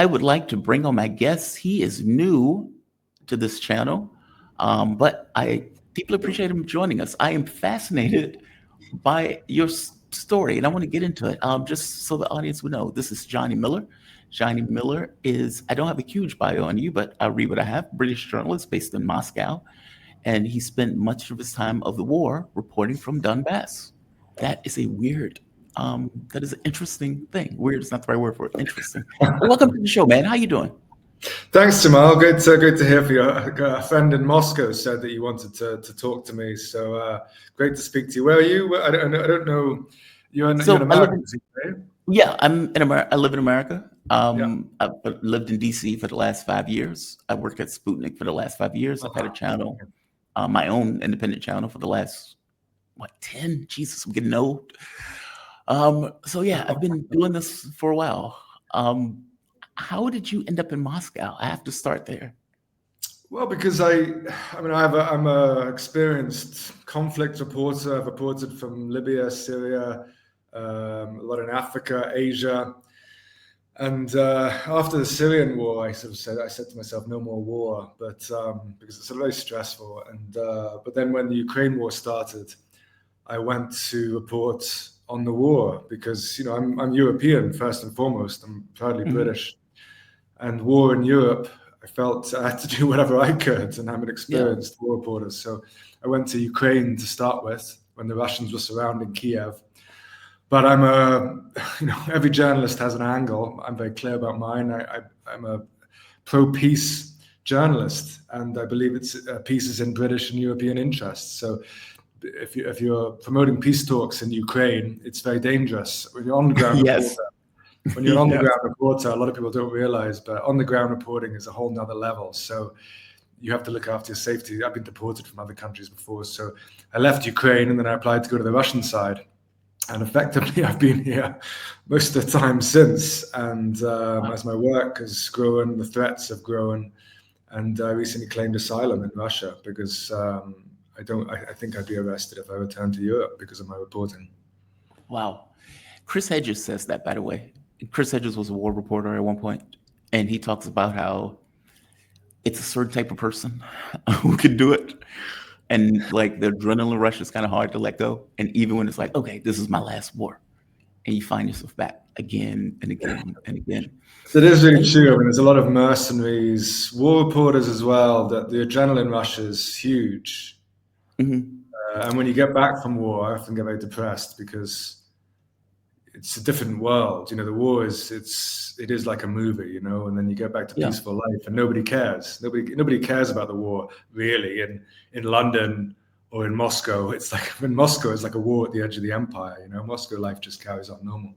I would like to bring on my guest. He is new to this channel, but I deeply appreciate him joining us. I am fascinated by your story, and I want to get into it. Just so the audience would know, this is Johnny Miller. Johnny Miller is, I don't have a huge bio on you, but I'll read what I have. British journalist based in Moscow, and he spent much of his time of the war reporting from Donbass. That is a weird, that is an interesting thing. Weird is not the right word for it. Interesting. Well, welcome to the show, man. How you doing? Thanks, Jamal. Good to hear from you. A friend in Moscow said that you wanted to talk to me, so great to speak to you. Where are you? I don't know. You're in America, right? Yeah, I'm in America. I live in America. I've lived in DC for the last 5 years. I worked at Sputnik for the last 5 years. I've had a channel, my own independent channel for the last 10. Jesus, I'm getting old. So yeah, I've been doing this for a while. How did you end up in Moscow? I have to start there. Well, because I'm a experienced conflict reporter. I've reported from Libya, Syria, a lot in Africa, Asia. And after the Syrian war, I said to myself, no more war, but because it's very stressful. And but then when the Ukraine war started, I went to report on the war because I'm European first and foremost. I'm proudly British, and war in Europe, I felt I had to do whatever I could, and I'm an experienced war reporter. So I went to Ukraine to start with when the Russians were surrounding Kiev. But every journalist has an angle. I'm very clear about mine. I'm a pro-peace journalist, and I believe peace is in British and European interests. So if you're promoting peace talks in Ukraine, it's very dangerous. When you're on the ground reporter, when you're on the ground reporter, a lot of people don't realize, but on the ground reporting is a whole nother level. So you have to look after your safety. I've been deported from other countries before, so I left Ukraine and then I applied to go to the Russian side. And effectively, I've been here most of the time since. And as my work has grown, the threats have grown, and I recently claimed asylum in Russia because I think I'd be arrested if I returned to Europe because of my reporting. Wow. Chris Hedges says that, by the way. Chris Hedges was a war reporter at one point, and he talks about how it's a certain type of person who can do it. And like the adrenaline rush is kind of hard to let go. And even when it's like, okay, this is my last war, and you find yourself back again and again and again. That is really true. I mean, there's a lot of mercenaries, war reporters as well, that the adrenaline rush is huge. And when you get back from war, I often get very depressed because it's a different world. The war it is like a movie, and then you get back to peaceful life and nobody cares. Nobody cares about the war really. In London or in Moscow, it's like in Moscow, it's like a war at the edge of the empire. Moscow life just carries on normal.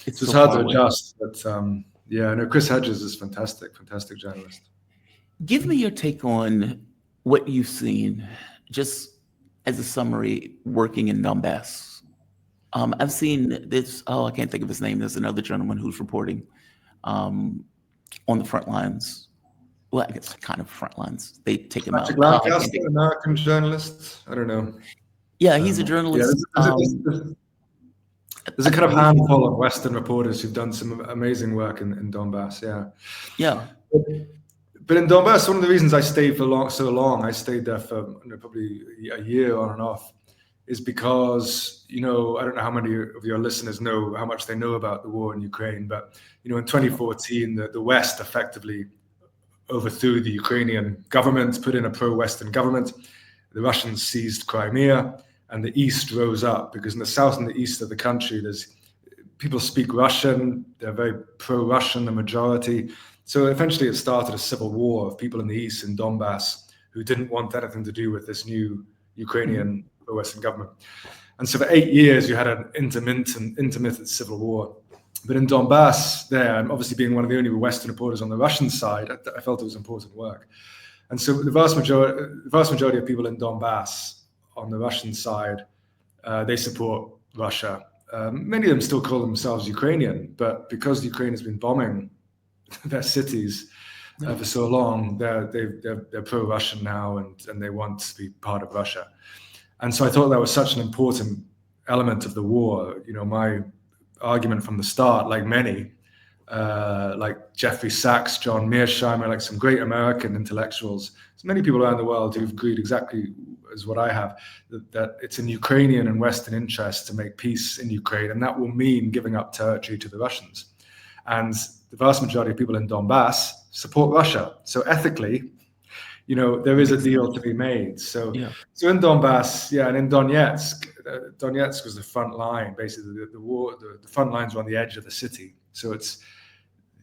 It's so hard to adjust. But Chris Hedges is fantastic journalist. Give me your take on what you've seen, just as a summary, working in Donbass. I've seen this. I can't think of his name. There's another gentleman who's reporting on the front lines. Well, I guess kind of front lines. They take him out. American journalist. I don't know. Yeah, he's a journalist. There's a kind of handful of Western reporters who've done some amazing work in Donbass. Yeah. But in Donbass, one of the reasons I stayed so long, I stayed there for probably a year on and off, is because, I don't know how many of your listeners know how much they know about the war in Ukraine, but, in 2014, the West effectively overthrew the Ukrainian government, put in a pro-Western government. The Russians seized Crimea, and the East rose up, because in the south and the east of the country, people speak Russian, they're very pro-Russian, the majority. So eventually it started a civil war of people in the east, in Donbass, who didn't want anything to do with this new Ukrainian Western government. And so for 8 years, you had an intermittent civil war. But in Donbass there, and obviously being one of the only Western reporters on the Russian side, I felt it was important work. And so the vast majority of people in Donbass on the Russian side, they support Russia. Many of them still call themselves Ukrainian, but because Ukraine has been bombing their cities for so long, they're pro-Russian now, and they want to be part of Russia. And so I thought that was such an important element of the war. My argument from the start, like many, like Jeffrey Sachs, John Mearsheimer, like some great American intellectuals. There's many people around the world who've agreed exactly as what I have, that it's in Ukrainian and Western interest to make peace in Ukraine, and that will mean giving up territory to the Russians. And the vast majority of people in Donbass support Russia. So ethically, there is a deal to be made. So in Donbass, and in Donetsk, Donetsk was the front line. Basically, the front lines were on the edge of the city. So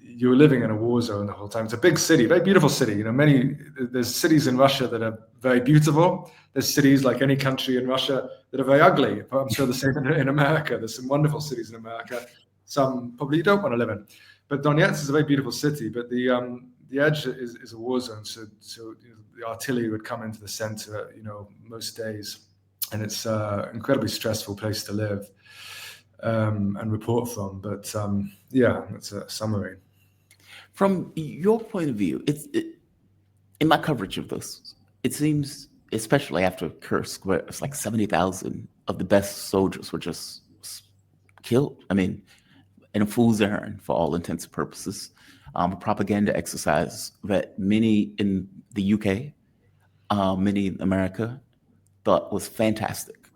you were living in a war zone the whole time. It's a big city, very beautiful city. There's cities in Russia that are very beautiful. There's cities like any country in Russia that are very ugly. I'm sure the same in America. There's some wonderful cities in America. Some probably you don't want to live in. But Donetsk is a very beautiful city. But the edge is a war zone. So the artillery would come into the center, most days, and it's an incredibly stressful place to live and report from. But that's a summary. From your point of view, in my coverage of this, it seems, especially after Kursk, where it's like 70,000 of the best soldiers were just killed. I mean, in a fool's errand for all intents and purposes, a propaganda exercise that many in the UK, many in America, thought was fantastic.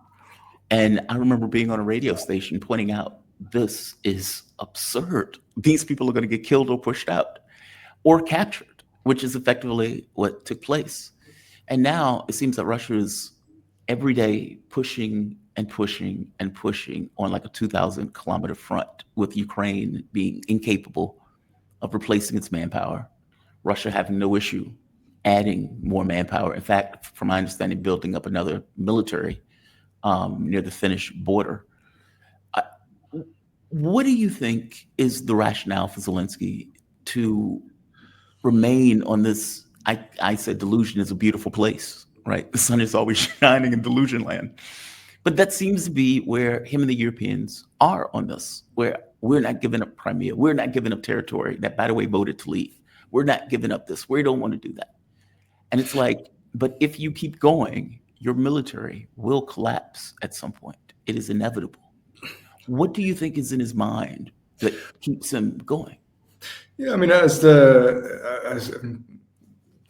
And I remember being on a radio station pointing out, this is absurd. These people are going to get killed or pushed out or captured, which is effectively what took place. And now it seems that Russia is every day pushing and pushing and pushing on like a 2,000 kilometer front, with Ukraine being incapable of replacing its manpower. Russia having no issue adding more manpower. In fact, from my understanding, building up another military near the Finnish border. What do you think is the rationale for Zelensky to remain on this? I said delusion is a beautiful place, right? The sun is always shining in delusion land. But that seems to be where him and the Europeans are on this, where we're not giving up Crimea. We're not giving up territory that, by the way, voted to leave. We're not giving up this. We don't want to do that. And it's like, but if you keep going, your military will collapse at some point. It is inevitable. What do you think is in his mind that keeps him going? Yeah, I mean, as did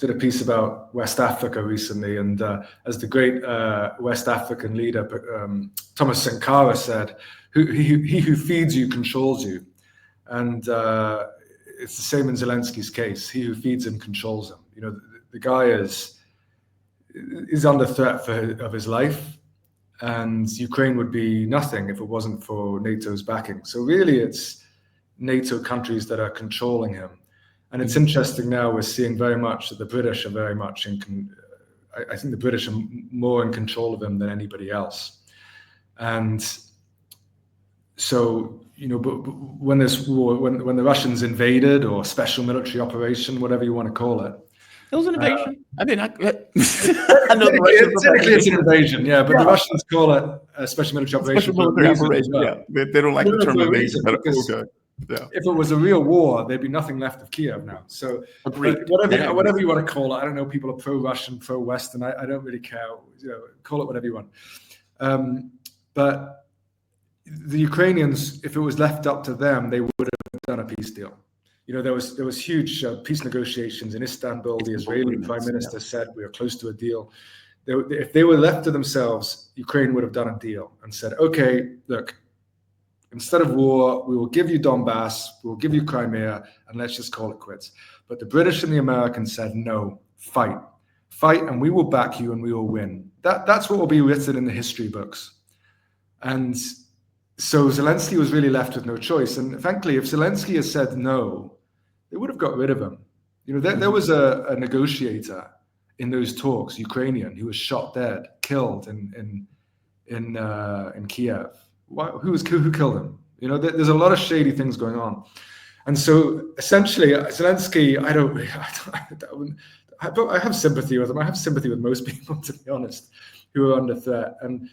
a piece about West Africa recently, and as the great West African leader Thomas Sankara said, he who feeds you controls you. And it's the same in Zelensky's case. He who feeds him controls him. The guy is under threat of his life, and Ukraine would be nothing if it wasn't for NATO's backing. So really, it's NATO countries that are controlling him. And it's interesting now, we're seeing very much that the British are very much I think the British are more in control of him than anybody else. And so, but when this war, when the Russians invaded, or special military operation, whatever you want to call it. It was an invasion. I mean, I know the Russians technically it's an invasion, but the Russians call it a special military operation. Special military operation, They don't like the term invasion, but okay. Yeah. If it was a real war, there'd be nothing left of Kiev now. So whatever you want to call it, I don't know. People are pro-Russian, pro-Western. I don't really care. Call it whatever you want. But the Ukrainians, if it was left up to them, they would have done a peace deal. There was huge peace negotiations in Istanbul. The Israeli prime minister said we are close to a deal. If they were left to themselves, Ukraine would have done a deal and said, okay, look, instead of war, we will give you Donbass, we will give you Crimea, and let's just call it quits. But the British and the Americans said, no, fight, and we will back you and we will win. That's what will be written in the history books. And so Zelensky was really left with no choice. And frankly, if Zelensky had said no, they would have got rid of him. There was a negotiator in those talks, Ukrainian, who was shot dead, killed in Kiev. Who killed him? There's a lot of shady things going on. And so essentially, Zelensky, I have sympathy with him. I have sympathy with most people, to be honest, who are under threat. And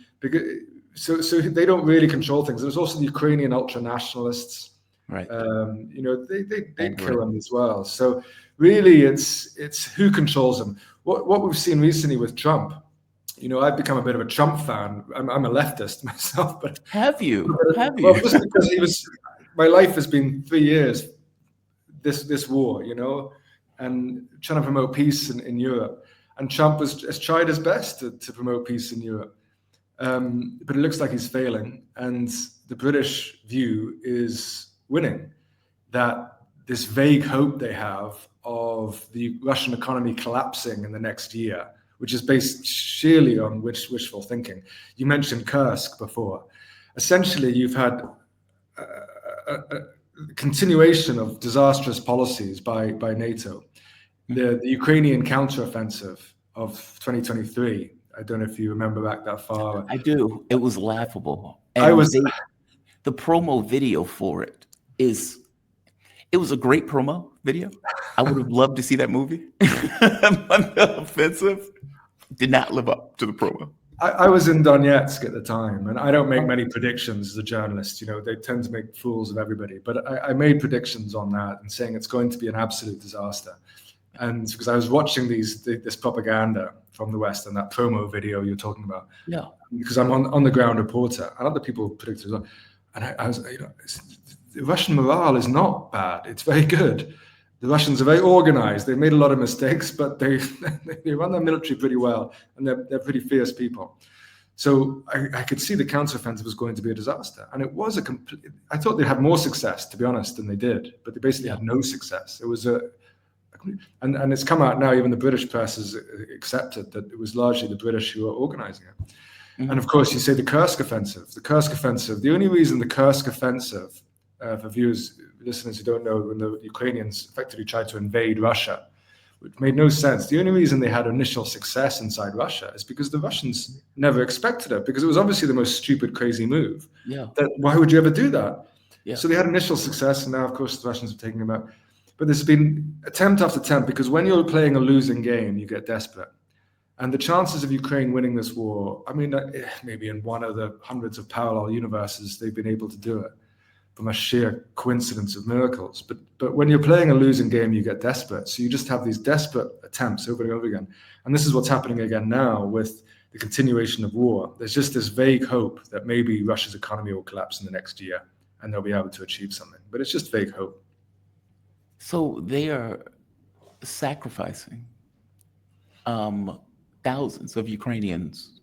so they don't really control things. There's also the Ukrainian ultra-nationalists. Right. They kill him as well. So really, it's who controls him. What we've seen recently with Trump, I've become a bit of a Trump fan. I'm a leftist myself, but have you? Well, just because my life has been 3 years this war, and trying to promote peace in Europe. And Trump has tried his best to promote peace in Europe. But it looks like he's failing. And the British view is winning, that this vague hope they have of the Russian economy collapsing in the next year, which is based sheerly on wishful thinking. You mentioned Kursk before. Essentially, you've had a continuation of disastrous policies by NATO. The Ukrainian counteroffensive of 2023. I don't know if you remember back that far. I do. It was laughable. And the promo video for it was a great promo video. I would have loved to see that movie. But the offensive did not live up to the promo. I was in Donetsk at the time, and I don't make many predictions as a journalist. They tend to make fools of everybody. But I made predictions on that and saying it's going to be an absolute disaster. And because I was watching this propaganda from the West and that promo video you're talking about. Yeah. Because I'm on the ground reporter, and other people predicted as well. And I was, the Russian morale is not bad. It's very good. The Russians are very organized. They've made a lot of mistakes, but they run their military pretty well, and they're pretty fierce people. So I could see the counteroffensive was going to be a disaster, and it was I thought they'd have more success, to be honest, than they did, but they basically had no success. It was and it's come out now. Even the British press has accepted that it was largely the British who were organizing it. Mm-hmm. And of course, you say the Kursk offensive. The Kursk offensive. The only reason the Kursk offensive, for listeners who don't know, when the Ukrainians effectively tried to invade Russia, which made no sense. The only reason they had initial success inside Russia is because the Russians never expected it, because it was obviously the most stupid, crazy move. Yeah. Why would you ever do that? Yeah. So they had initial success, and now, of course, the Russians are taking them out. But there's been attempt after attempt, because when you're playing a losing game, you get desperate. And the chances of Ukraine winning this war, I mean, maybe in one of the hundreds of parallel universes, they've been able to do it from a sheer coincidence of miracles. But when you're playing a losing game, you get desperate. So you just have these desperate attempts over and over again. And this is what's happening again now with the continuation of war. There's just this vague hope that maybe Russia's economy will collapse in the next year and they'll be able to achieve something. But it's just vague hope. So they are sacrificing thousands of Ukrainians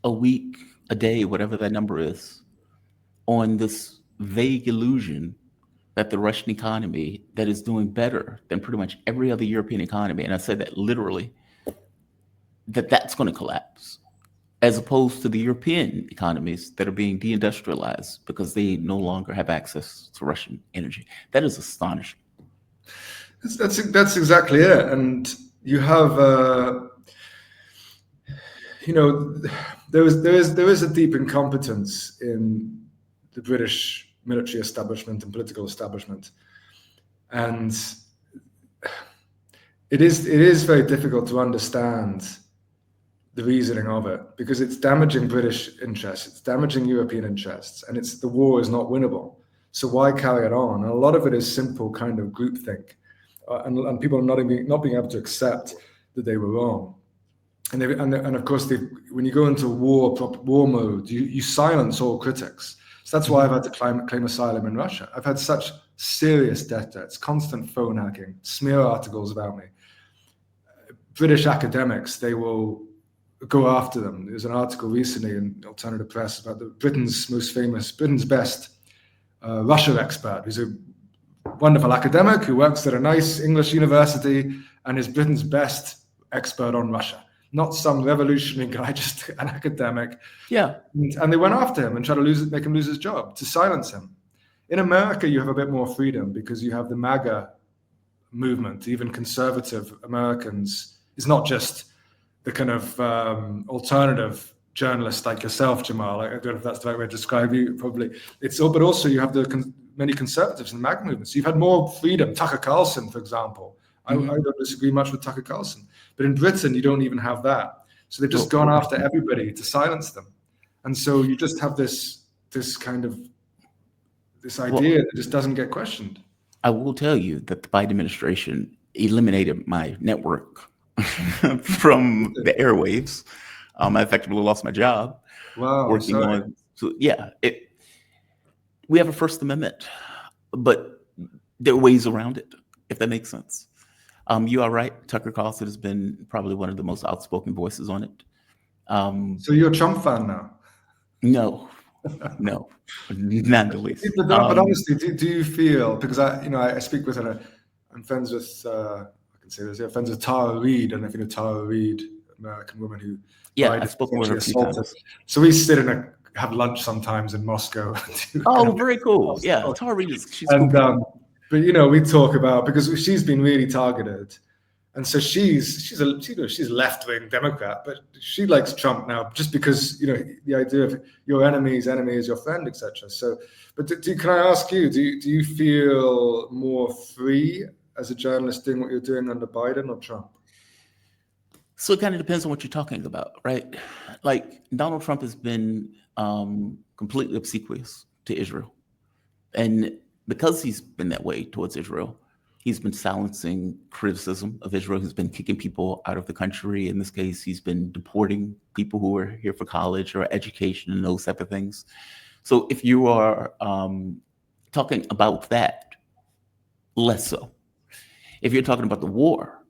a week, a day, whatever that number is, on this vague illusion that the Russian economy that is doing better than pretty much every other European economy, and I said that literally, that's going to collapse, as opposed to the European economies that are being deindustrialized because they no longer have access to Russian energy. That is astonishing. That's exactly it. And you have, there is a deep incompetence in the British military establishment and political establishment, and it is very difficult to understand the reasoning of it, because it's damaging British interests, it's damaging European interests, and the war is not winnable. So why carry it on? And a lot of it is simple kind of groupthink, and people not being able to accept that they were wrong. And of course, when you go into war mode, you silence all critics. So that's why I've had to claim asylum in Russia. I've had such serious death threats, constant phone hacking, smear articles about me. British academics, they will go after them. There's an article recently in Alternative Press about Britain's best Russia expert, who's a wonderful academic who works at a nice English university and is Britain's best expert on Russia. Not some revolutionary guy, just an academic. Yeah. And they went after him and tried to make him lose his job, to silence him. In America, you have a bit more freedom because you have the MAGA movement. Even conservative Americans, it's not just the kind of alternative journalist like yourself, Jamal. I don't know if that's the right way to describe you, probably. But also you have many conservatives in the MAGA movement. So you've had more freedom. Tucker Carlson, for example. I don't disagree much with Tucker Carlson. But in Britain, you don't even have that. So they've just gone after everybody to silence them. And so you just have this idea that just doesn't get questioned. I will tell you that the Biden administration eliminated my network from the airwaves. I effectively lost my job. Wow. Working on. So yeah, we have a First Amendment, but there are ways around it. if that makes sense. You are right. Tucker Carlson has been probably one of the most outspoken voices on it. So you're a Trump fan now? No, no, not the least. But honestly, do you feel, because I speak with, and I'm friends with, I can say this, friends with Tara Reid. I don't know if you know Tara Reid, American woman who I've spoken with her a few times. So we sit and have lunch sometimes in Moscow. Oh, very cool. Yeah, Tara Reid she's cool. But we talk about, because she's been really targeted. And so she's left-wing Democrat, but she likes Trump now just because the idea of your enemy's enemy is your friend, etc. So, but can I ask you, do you feel more free as a journalist doing what you're doing under Biden or Trump? So it kind of depends on what you're talking about, right? Like Donald Trump has been completely obsequious to Israel, and because he's been that way towards Israel, he's been silencing criticism of Israel. He's been kicking people out of the country. In this case, he's been deporting people who are here for college or education and those type of things. So if you are talking about that, less so. If you're talking about the war,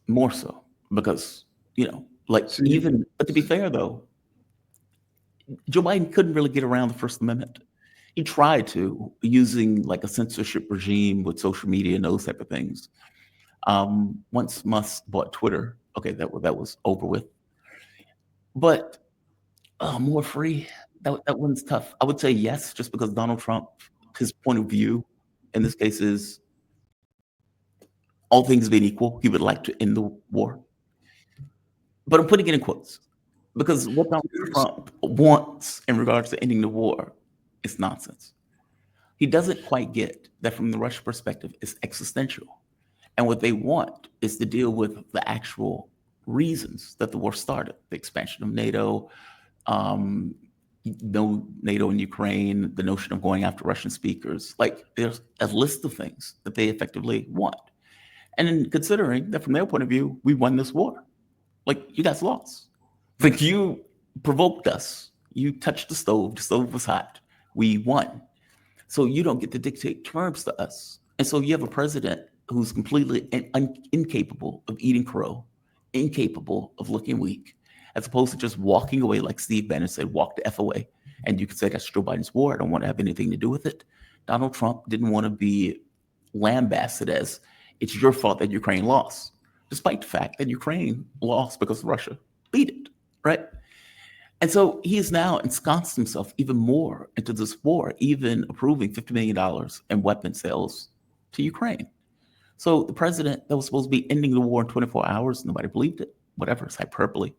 more so, because, but to be fair though, Joe Biden couldn't really get around the First Amendment. He tried to, using like a censorship regime with social media and those type of things. Once Musk bought Twitter, okay, that was over with. But more free, that one's tough. I would say yes, just because Donald Trump, his point of view in this case is, all things being equal, he would like to end the war. But I'm putting it in quotes, because what Donald Trump wants in regards to ending the war, it's nonsense. He doesn't quite get that from the Russian perspective, it's existential. And what they want is to deal with the actual reasons that the war started, the expansion of NATO, no NATO in Ukraine, the notion of going after Russian speakers. Like there's a list of things that they effectively want. And in considering that from their point of view, we won this war. Like you guys lost. Like you provoked us. You touched the stove was hot. We won. So you don't get to dictate terms to us. And so you have a president who's completely incapable of eating crow, incapable of looking weak, as opposed to just walking away like Steve Bannon said, walk the F away. And you could say that's Joe Biden's war. I don't want to have anything to do with it. Donald Trump didn't want to be lambasted as it's your fault that Ukraine lost, despite the fact that Ukraine lost because Russia beat it, right? And so he has now ensconced himself even more into this war, even approving $50 million in weapon sales to Ukraine. So the president that was supposed to be ending the war in 24 hours, nobody believed it, whatever, it's hyperbole,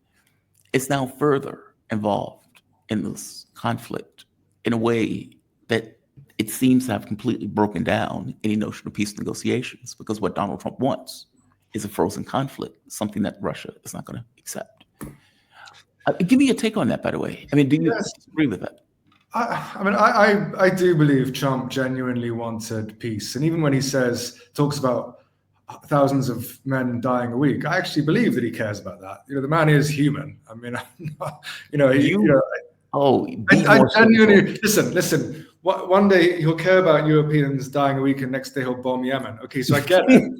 is now further involved in this conflict in a way that it seems to have completely broken down any notion of peace negotiations, because what Donald Trump wants is a frozen conflict, something that Russia is not going to accept. Give me a take on that, by the way. I mean, do you agree with that? I do believe Trump genuinely wanted peace. And even when he talks about thousands of men dying a week, I actually believe that he cares about that. The man is human. I mean, I genuinely, listen, one day he'll care about Europeans dying a week and next day he'll bomb Yemen. Okay, so I get it.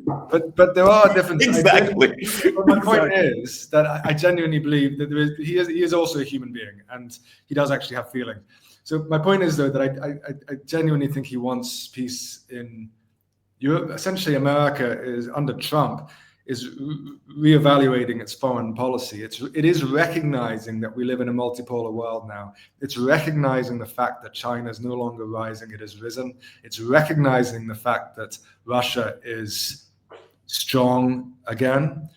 But there are differences. Exactly. But my point is that I genuinely believe that he is also a human being and he does actually have feelings. So my point is, though, that I genuinely think he wants peace in Europe. Essentially, America is, under Trump, is reevaluating its foreign policy. It is recognizing that we live in a multipolar world now. It's recognizing the fact that China is no longer rising, it has risen. It's recognizing the fact that Russia is strong again.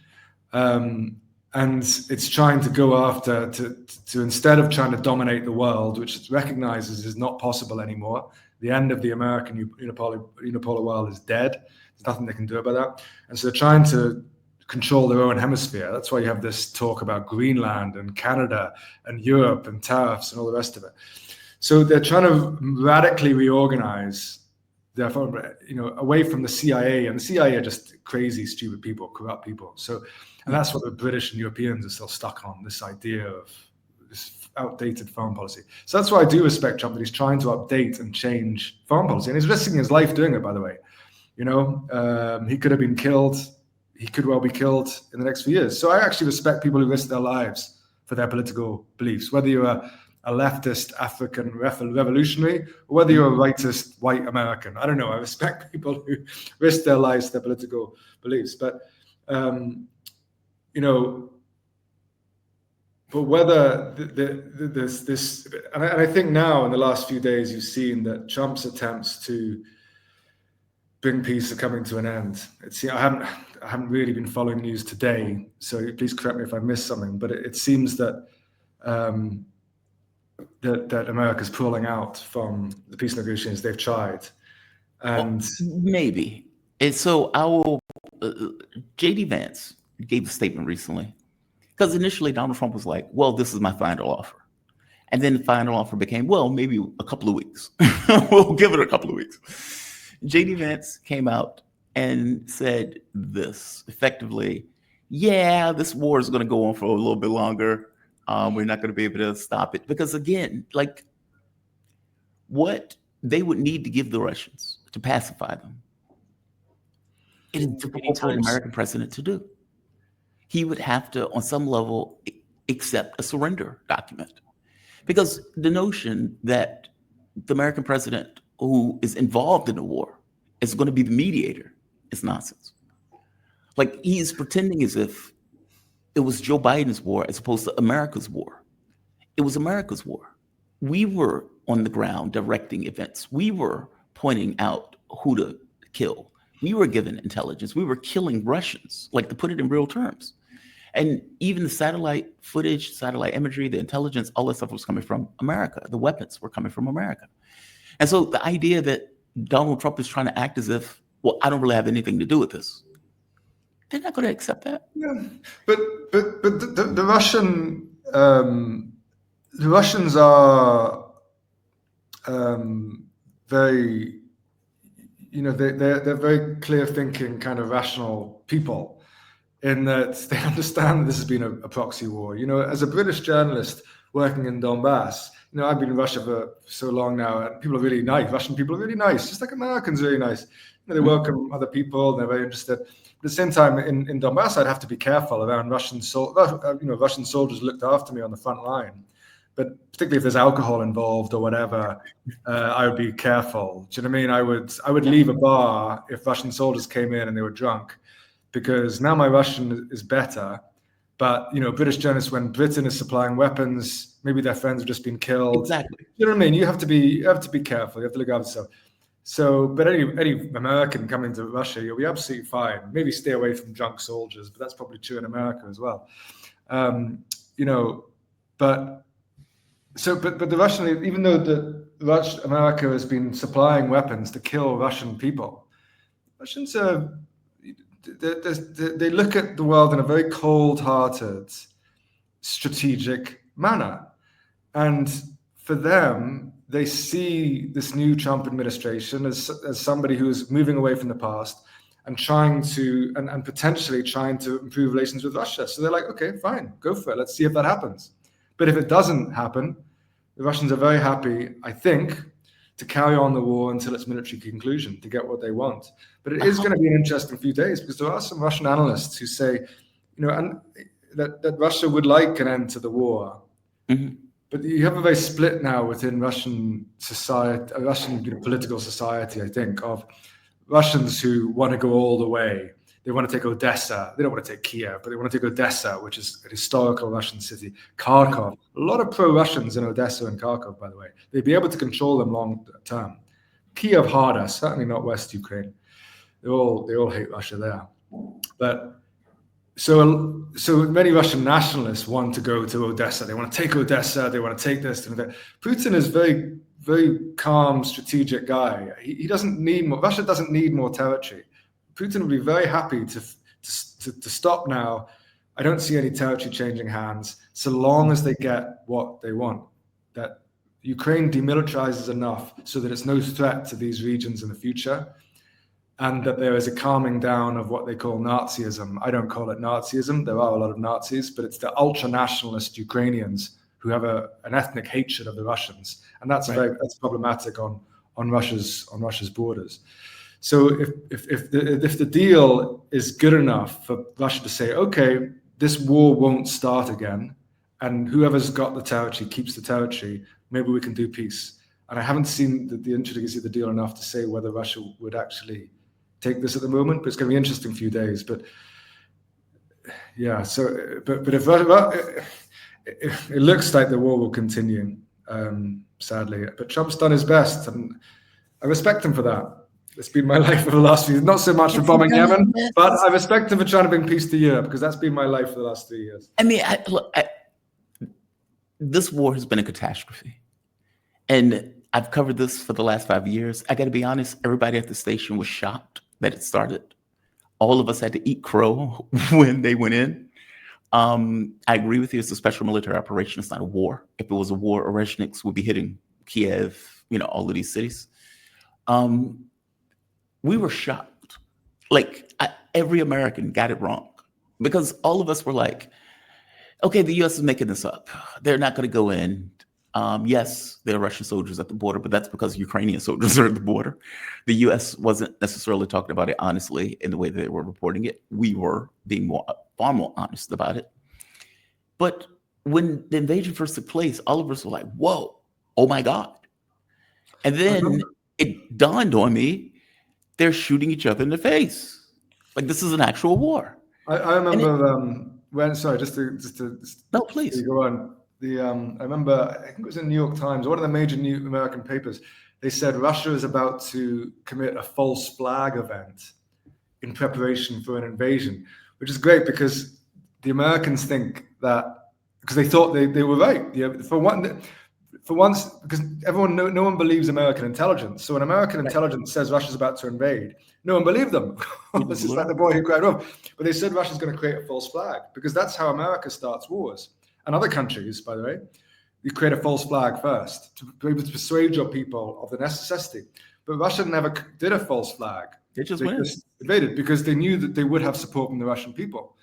And it's trying to go after, to instead of trying to dominate the world, which it recognizes is not possible anymore. The end of the American unipolar world is dead. There's nothing they can do about that. And so they're trying to control their own hemisphere. That's why you have this talk about Greenland and Canada and Europe and tariffs and all the rest of it. So they're trying to radically reorganize their foreign, away from the CIA. And the CIA are just crazy, stupid people, corrupt people. So, and that's what the British and Europeans are still stuck on, this idea of this outdated foreign policy. So that's why I do respect Trump, that he's trying to update and change foreign policy. And he's risking his life doing it, by the way. He could have been killed. He could well be killed in the next few years. So I actually respect people who risk their lives for their political beliefs, whether you're a leftist African revolutionary or whether you're a rightist white American. I don't know. I respect people who risk their lives for their political beliefs. But, but whether there's this, and I think now in the last few days, you've seen that Trump's attempts to bring peace are coming to an end. I haven't really been following news today, so please correct me if I missed something. But it seems that that America's pulling out from the peace negotiations they've tried, and maybe. And so J.D. Vance gave a statement recently, because initially Donald Trump was like, "Well, this is my final offer," and then the final offer became, "Well, maybe a couple of weeks. We'll give it a couple of weeks." J.D. Vance came out and said this effectively: "Yeah, this war is going to go on for a little bit longer. We're not going to be able to stop it because, again, like what they would need to give the Russians to pacify them, it is difficult for an American president to do. He would have to, on some level, accept a surrender document, because the notion that the American president who is involved in the war is going to be the mediator is nonsense. Like, he's pretending as if it was Joe Biden's war as opposed to America's war. It was America's war. We were on the ground directing events. We were pointing out who to kill. We were given intelligence. We were killing Russians, like, to put it in real terms. And even the satellite footage, satellite imagery, the intelligence, all that stuff was coming from America. The weapons were coming from America. And so the idea that Donald Trump is trying to act as if, well, I don't really have anything to do with this, they're not going to accept that. Yeah, but the Russians are very, they're very clear thinking, kind of rational people, in that they understand that this has been a proxy war. As a British journalist working in Donbass, I've been in Russia for so long now, and people are really nice. Russian people are really nice, just like Americans are really nice. They welcome other people, they're very interested. At the same time, in Donbass, I'd have to be careful around Russian soldiers. Russian soldiers looked after me on the front line, but particularly if there's alcohol involved or whatever, I would be careful. Do you know what I mean? I would leave a bar if Russian soldiers came in and they were drunk, because now my Russian is better. But British journalists, when Britain is supplying weapons, maybe their friends have just been killed. Exactly. You know what I mean? You have to be careful. You have to look after yourself. So, but any American coming to Russia, you'll be absolutely fine. Maybe stay away from drunk soldiers, but that's probably true in America as well. But the Russian, even though America has been supplying weapons to kill Russian people, Russians are. They look at the world in a very cold-hearted, strategic manner, and for them, they see this new Trump administration as somebody who is moving away from the past and trying to and potentially trying to improve relations with Russia. So they're like, okay, fine, go for it. Let's see if that happens. But if it doesn't happen, the Russians are very happy, I think, to carry on the war until its military conclusion, to get what they want. But it is going to be an interesting few days, because there are some Russian analysts who say, and that Russia would like an end to the war. Mm-hmm. But you have a very split now within Russian society, Russian political society, I think, of Russians who want to go all the way. They want to take Odessa. They don't want to take Kiev, but they want to take Odessa, which is a historical Russian city. Kharkov. A lot of pro-Russians in Odessa and Kharkov, by the way. They'd be able to control them long term. Kiev harder, certainly not West Ukraine. They all hate Russia there. But so many Russian nationalists want to go to Odessa. They want to take Odessa. They want to take this and that. Putin is very, very calm, strategic guy. He doesn't need more. Russia doesn't need more territory. Putin would be very happy to stop now. I don't see any territory changing hands, so long as they get what they want. That Ukraine demilitarizes enough so that it's no threat to these regions in the future, and that there is a calming down of what they call Nazism. I don't call it Nazism. There are a lot of Nazis, but it's the ultra-nationalist Ukrainians who have an ethnic hatred of the Russians, and that's problematic on Russia's borders. So if the deal is good enough for Russia to say, okay, this war won't start again, and whoever's got the territory keeps the territory, maybe we can do peace. And I haven't seen the intricacy of the deal enough to say whether Russia would actually take this at the moment, but it's going to be an interesting few days. But yeah, so but if it looks like the war will continue, sadly. But Trump's done his best, and I respect him for that. It's been my life for the last few years. Not so much for bombing Yemen, but I respect him for trying to bring peace to Europe, because that's been my life for the last 3 years. I mean, this war has been a catastrophe. And I've covered this for the last 5 years. I got to be honest, everybody at the station was shocked that it started. All of us had to eat crow when they went in. I agree with you. It's a special military operation. It's not a war. If it was a war, Oreshniks would be hitting Kiev, all of these cities. We were shocked. Like, every American got it wrong, because all of us were like, okay, the U.S. is making this up. They're not going to go in. Yes, there are Russian soldiers at the border, but that's because Ukrainian soldiers are at the border. The U.S. wasn't necessarily talking about it honestly in the way that they were reporting it. We were being far more honest about it. But when the invasion first took place, all of us were like, whoa, oh my God. And then it dawned on me, they're shooting each other in the face. Like, this is an actual war. I remember no, please go on. I remember, I think it was in the New York Times, one of the major new American papers. They said Russia is about to commit a false flag event in preparation for an invasion, which is great, because the Americans think that, because they thought they were right. For once, because no one believes American intelligence. So when American intelligence says Russia's about to invade, no one believed them. This is like the boy who cried wolf. But they said Russia's going to create a false flag, because that's how America starts wars. And other countries, by the way, you create a false flag first to be able to persuade your people of the necessity. But Russia never did a false flag. They just invaded, because they knew that they would have support from the Russian people.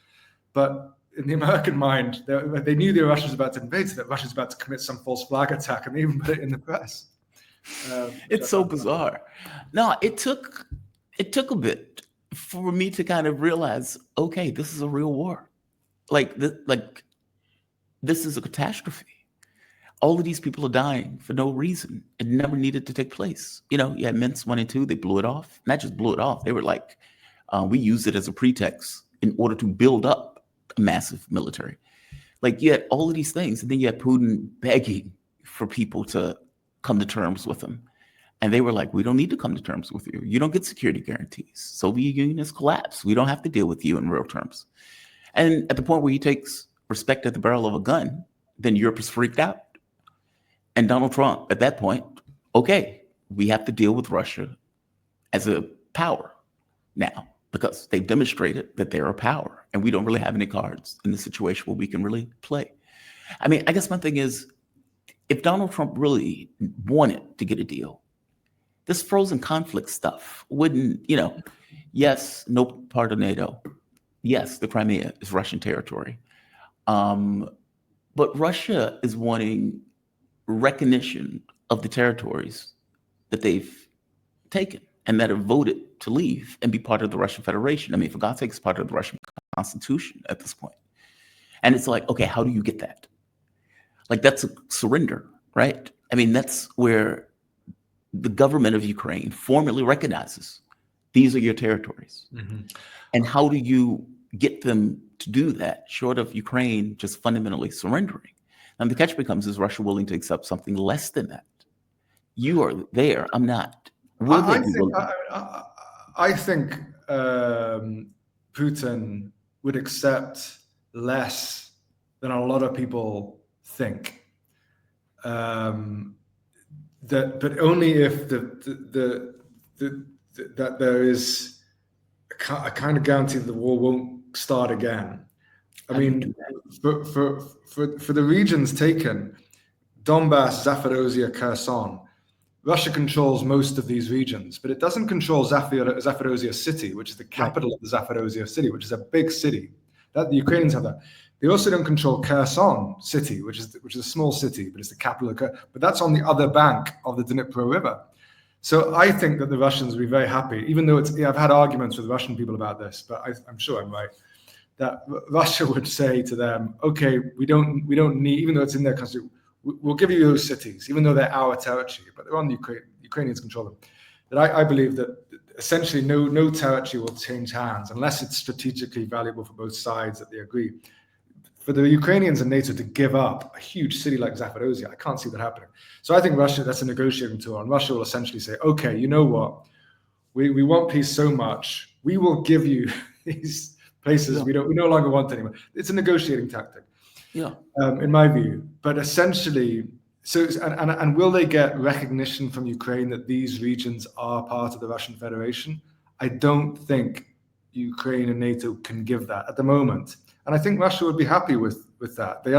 But in the American mind, they knew the Russians about to invade, so that Russia's about to commit some false flag attack, and they even put it in the press. It's so bizarre. No, it took a bit for me to kind of realize, okay, this is a real war. This is a catastrophe. All of these people are dying for no reason. It never needed to take place. You had Minsk 1 and 2, they blew it off. Not just blew it off, they were like, we used it as a pretext in order to build up a massive military. Like, you had all of these things, and then you had Putin begging for people to come to terms with him. And they were like, we don't need to come to terms with you. You don't get security guarantees. Soviet Union has collapsed. We don't have to deal with you in real terms. And at the point where he takes respect at the barrel of a gun, then Europe is freaked out. And Donald Trump, at that point, okay, we have to deal with Russia as a power now, because they've demonstrated that they're a power, and we don't really have any cards in the situation where we can really play. I mean, I guess my thing is, if Donald Trump really wanted to get a deal, this frozen conflict stuff wouldn't, yes, no part of NATO. Yes, the Crimea is Russian territory. But Russia is wanting recognition of the territories that they've taken and that have voted to leave and be part of the Russian Federation. I mean, for God's sake, it's part of the Russian Constitution at this point. And it's like, okay, how do you get that? Like, that's a surrender, right? I mean, that's where the government of Ukraine formally recognizes these are your territories. Mm-hmm. And how do you get them to do that, short of Ukraine just fundamentally surrendering? And the catch becomes, is Russia willing to accept something less than that? You are there, I'm not. I think Putin would accept less than a lot of people think. But only if that there is a kind of guarantee that the war won't start again. I mean, for the regions taken, Donbass, Zaporozhye, Kherson, Russia controls most of these regions, but it doesn't control Zaporozhye city, which is the capital of the Zaporozhye city, which is a big city. That the Ukrainians have that. They also don't control Kherson city, which is a small city, but it's the capital of Kursk. But that's on the other bank of the Dnipro River. So I think that the Russians would be very happy, even though I've had arguments with Russian people about this, but I'm sure I'm right, that Russia would say to them, okay, we don't need, even though it's in their country, we'll give you those cities, even though they're our territory, but they're on Ukraine. Ukrainians control them. That I believe that essentially no territory will change hands unless it's strategically valuable for both sides that they agree. For the Ukrainians and NATO to give up a huge city like Zaporozhye, I can't see that happening. So I think Russia, that's a negotiating tool, and Russia will essentially say, okay, you know what? We want peace so much, we will give you these places we no longer want anymore. It's a negotiating tactic, in my view. But essentially, and will they get recognition from Ukraine that these regions are part of the Russian Federation? I don't think Ukraine and NATO can give that at the moment. And I think Russia would be happy with that. The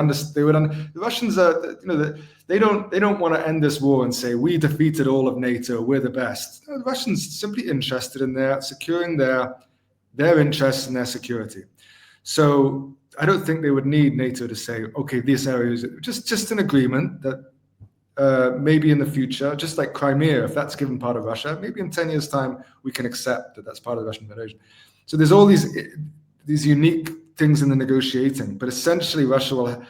Russians are, they don't want to end this war and say we defeated all of NATO, we're the best. No, the Russians simply interested in securing their interests and their security. So I don't think they would need NATO to say, okay, this area is just an agreement that maybe in the future, just like Crimea, if that's given part of Russia, maybe in 10 years' time we can accept that that's part of the Russian Federation. So there's all these unique things in the negotiating, but essentially Russia will,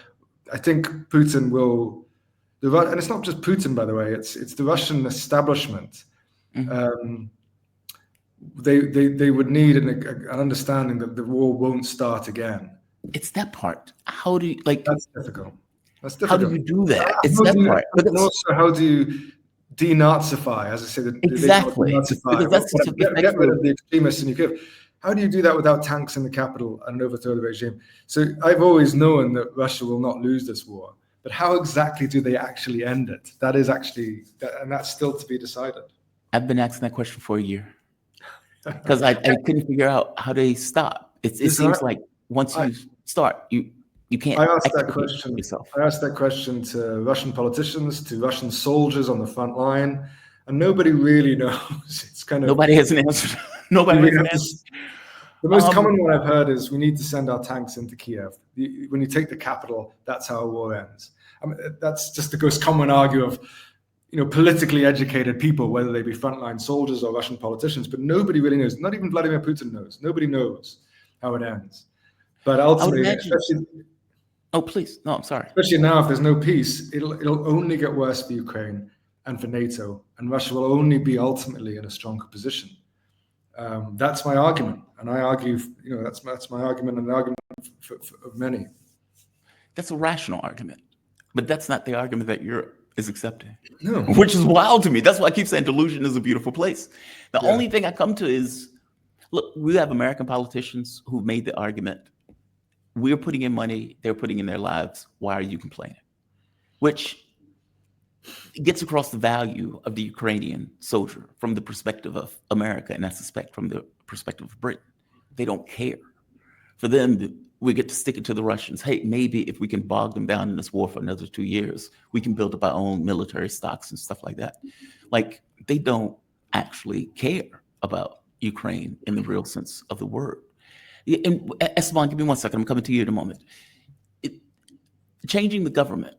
I think Putin will, and it's not just Putin, by the way, it's the Russian establishment. Mm-hmm. They would need an understanding that the war won't start again. It's that part. How do you, that's difficult. How do you do that? It's that part. But also, how do you denazify, as I said, exactly. Because that's get rid of the extremists in Kiev. How do you do that without tanks in the capital and overthrow the regime? So I've always known that Russia will not lose this war, but how exactly do they actually end it? That is actually, and that's still to be decided. I've been asking that question for a year because I couldn't figure out how they stop. It seems like once you start, you can't. I asked that question yourself. I asked that question to Russian politicians, to Russian soldiers on the front line, and nobody really knows. It's kind of nobody has an answer. Nobody has an answer. The most common one I've heard is we need to send our tanks into Kiev. When you take the capital, that's how a war ends. I mean, that's just the most common argument of, politically educated people, whether they be frontline soldiers or Russian politicians, but nobody really knows. Not even Vladimir Putin knows. Nobody knows how it ends. But ultimately, oh, please. No, I'm sorry. Especially now, if there's no peace, it'll only get worse for Ukraine and for NATO, and Russia will only be ultimately in a stronger position. That's my argument, and I argue, that's my argument and the argument of many. That's a rational argument, but that's not the argument that Europe is accepting. No, which is wild to me. That's why I keep saying delusion is a beautiful place. The only thing I come to is, look, we have American politicians who've made the argument: we're putting in money, they're putting in their lives. Why are you complaining? Which gets across the value of the Ukrainian soldier from the perspective of America, and I suspect from the perspective of Britain. They don't care. For them, we get to stick it to the Russians. Hey, maybe if we can bog them down in this war for another 2 years, we can build up our own military stocks and stuff like that. Like, they don't actually care about Ukraine in the real sense of the word. And Esteban, give me 1 second. I'm coming to you in a moment. Changing the government.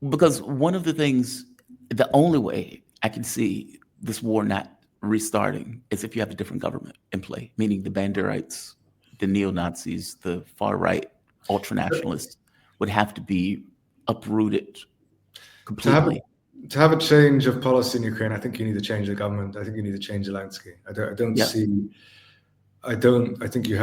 Because one of the things, the only way I can see this war not restarting is if you have a different government in play, meaning the Banderites, the neo-Nazis, the far-right ultranationalists would have to be uprooted completely. To have a change of policy in Ukraine, I think you need to change the government. I think you need to change the landscape. I think you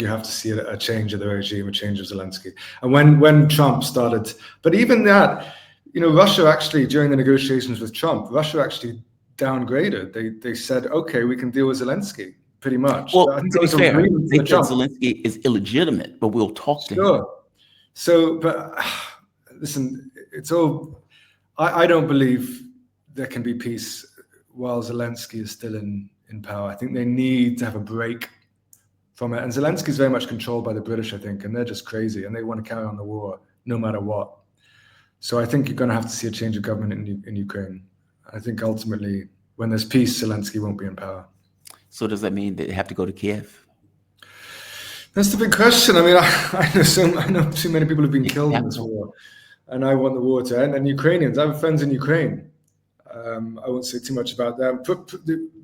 have to see a change of the regime, a change of Zelensky. And when Trump started, but even that, Russia actually, during the negotiations with Trump, Russia actually downgraded. They said, okay, we can deal with Zelensky, pretty much. Well, to be fair, they said Zelensky is illegitimate, but we'll talk to him. So, but listen, it's all, I don't believe there can be peace while Zelensky is still in power. I think they need to have a break from it. And Zelensky is very much controlled by the British, I think, and they're just crazy and they want to carry on the war no matter what. So I think you're going to have to see a change of government in Ukraine. I think ultimately, when there's peace, Zelensky won't be in power. So does that mean they have to go to Kiev? That's the big question. I mean, I know too many people have been killed in this war. and I want the war to end. And Ukrainians, I have friends in Ukraine. I won't say too much about them.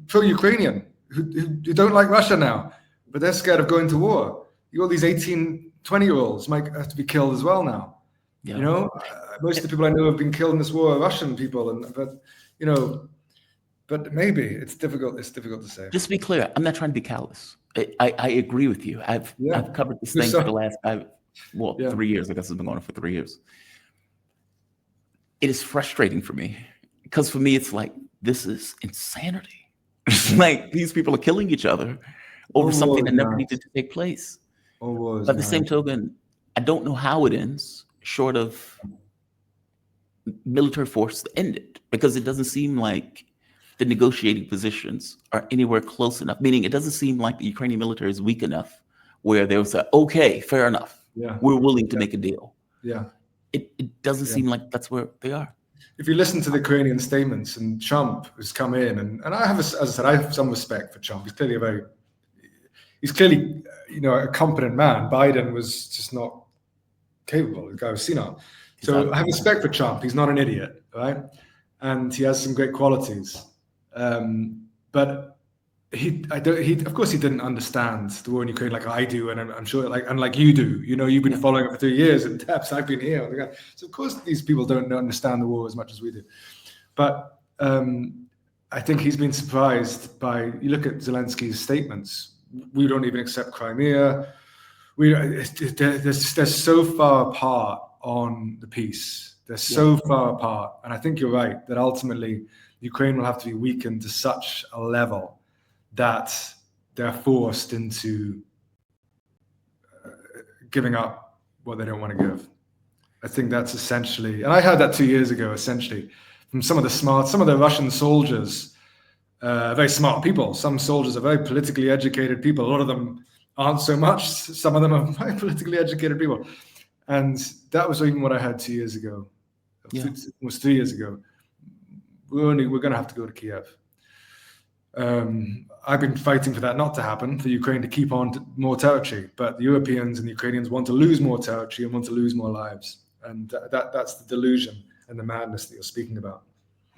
Pro-Ukrainian who don't like Russia now, but they're scared of going to war. You got these 18, 20-year-olds might have to be killed as well now. Yeah. You know, most of the people I know have been killed in this war are Russian people, but maybe it's difficult. It's difficult to say. Just to be clear, I'm not trying to be callous. I agree with you. I've covered this thing for the last 3 years. I guess it's been going on for 3 years. It is frustrating for me because for me, it's like, this is insanity. It's like these people are killing each other over something that never needed to take place. But at the same token, I don't know how it ends short of military force to end it, because it doesn't seem like the negotiating positions are anywhere close enough, meaning it doesn't seem like the Ukrainian military is weak enough where they'll say, okay, fair enough. We're willing to make a deal. It doesn't seem like that's where they are. If you listen to the Ukrainian statements, and Trump has come in, and I have, as I said, I have some respect for Trump. He's clearly a competent man. Biden was just not capable. The guy was senile. So I have respect for Trump. He's not an idiot, right? And he has some great qualities. But of course he didn't understand the war in Ukraine like I do, and I'm sure like you do. You've been following it for 3 years in depth. I've been here. So of course these people don't understand the war as much as we do. But I think he's been surprised by, you look at Zelensky's statements. We don't even accept Crimea. They're so far apart on the peace. They're so far apart. And I think you're right that ultimately Ukraine will have to be weakened to such a level that they're forced into giving up what they don't want to give. I think that's essentially, and I heard that 2 years ago, essentially, from some of the Russian soldiers, very smart people. Some soldiers are very politically educated people. A lot of them aren't so much. Some of them are very politically educated people. And that was even what I heard 2 years ago. Almost 3 years ago. We're going to have to go to Kiev. I've been fighting for that not to happen, for Ukraine to keep on to more territory, but the Europeans and the Ukrainians want to lose more territory and want to lose more lives, and that's the delusion and the madness that you're speaking about.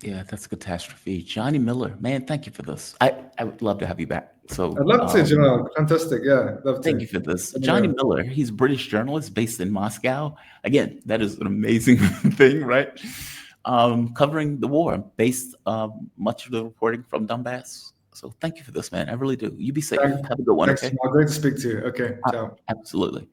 Yeah, that's a catastrophe. Johnny Miller, man, thank you for this. I would love to have you back. So I'd love to, Jamarlt. Fantastic. Yeah, love to. Thank you for this. Johnny Miller, he's a British journalist based in Moscow. Again, that is an amazing thing, right? Covering the war, based much of the reporting from Donbass. So thank you for this, man. I really do. You be safe. Have a good one. Thanks, okay? Great to speak to you. Okay, ciao. Absolutely.